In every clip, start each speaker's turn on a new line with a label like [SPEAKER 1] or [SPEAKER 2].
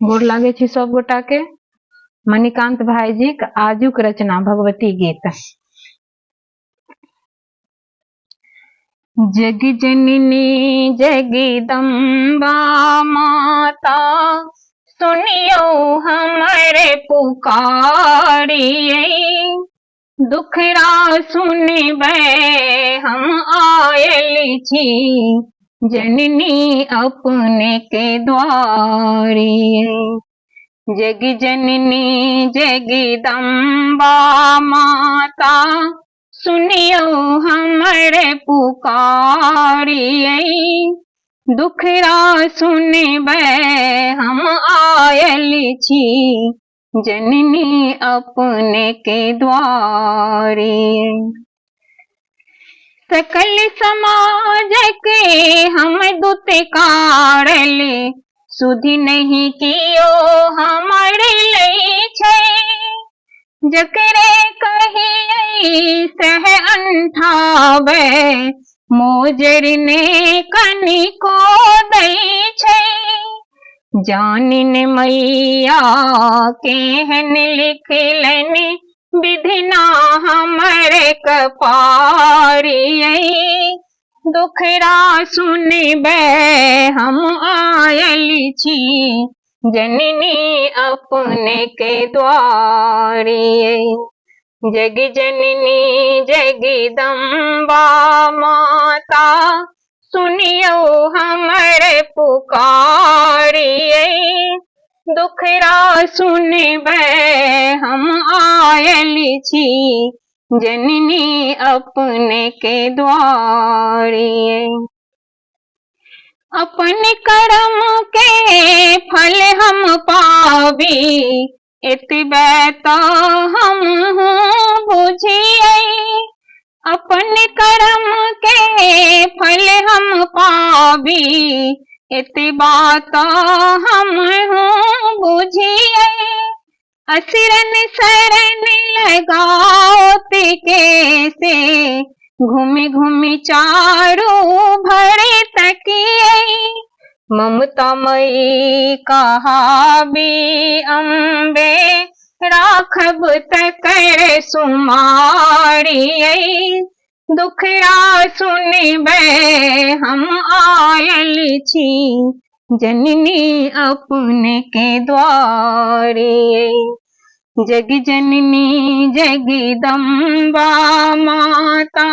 [SPEAKER 1] गोर लागे छी सब गोटा के। मणिकांत भाईजी के आजुक रचना भगवती गीत। जग जननी जगदम्बा माता, सुनियो हमरे पुकारिए। दुखरा सुनबे हम आयल छी, जननी अपने के द्वारी। जग जननी जगदम्बा माता, सुनियो हमरे पुकारिए। दुखरा सुनबे हम आयल छी, जननी अपने के द्वारी। सकल समाज के हम दुत्कारले, सुधि नहीं कियो हमरे लई छै। जकरे कहिए सह अंठावे, मोजर ने कनिको दई छै। जानिन मैया केहन लिखलन, विधिना हमरे कपारिए। दुखरा सुनबे हम आयल छी, जननी अपने के द्वारी। जग जननी जगदम्बा माता, सुनियो हमरे पुकारिए। दुखरा सुनबे हम आयल छी, जननी अपने के द्वारी। अपन कर्म के फल हम पावी, एतबे तो हम बुझिए। अपन कर्म के फल हम पावी, एतबा तो हम बुझिए। असरन शरण लगाओ कैसे, घूमि घूमि चारू भरे तकिए। ममता मई कहाबी अम्बे, राखब तकर सुमारिए। दुखरा सुनबे हम आयल छी, जननी अपने के द्वारी। जग जननी जगदम्बा माता,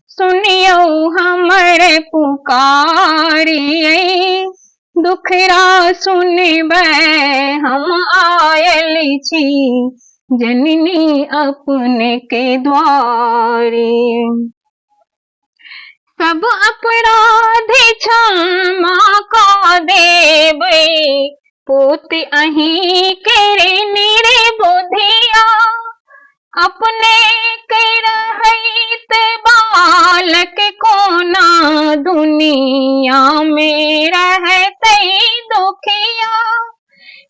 [SPEAKER 1] सुनियो हमरे पुकारिए। दुखरा सुनबे हम आयल छी, जननी अपने के द्वारी। सब अपराधी क्षमा का देबै, पूत अहीं केरे निर्बुद्धिया। अपने के रहित बालक कोना, दुनिया में रहते दुखिया।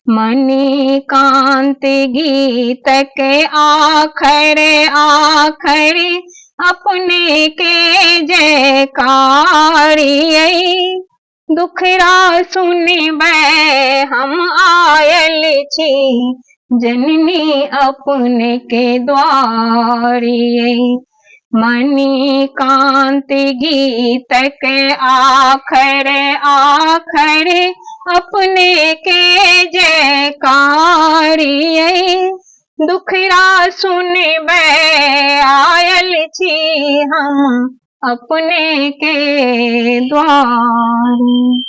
[SPEAKER 1] मणिकांत गीत के आखर आखर, अपने के जयकारिए। दुखरा सुनबे हम आयल छी, जननी अपने के द्वारी। मणिकांत गीत के आखर आखर, अपने के जयकारिए। दुखरा सुनबे आयल छी हम, अपने के द्वारी।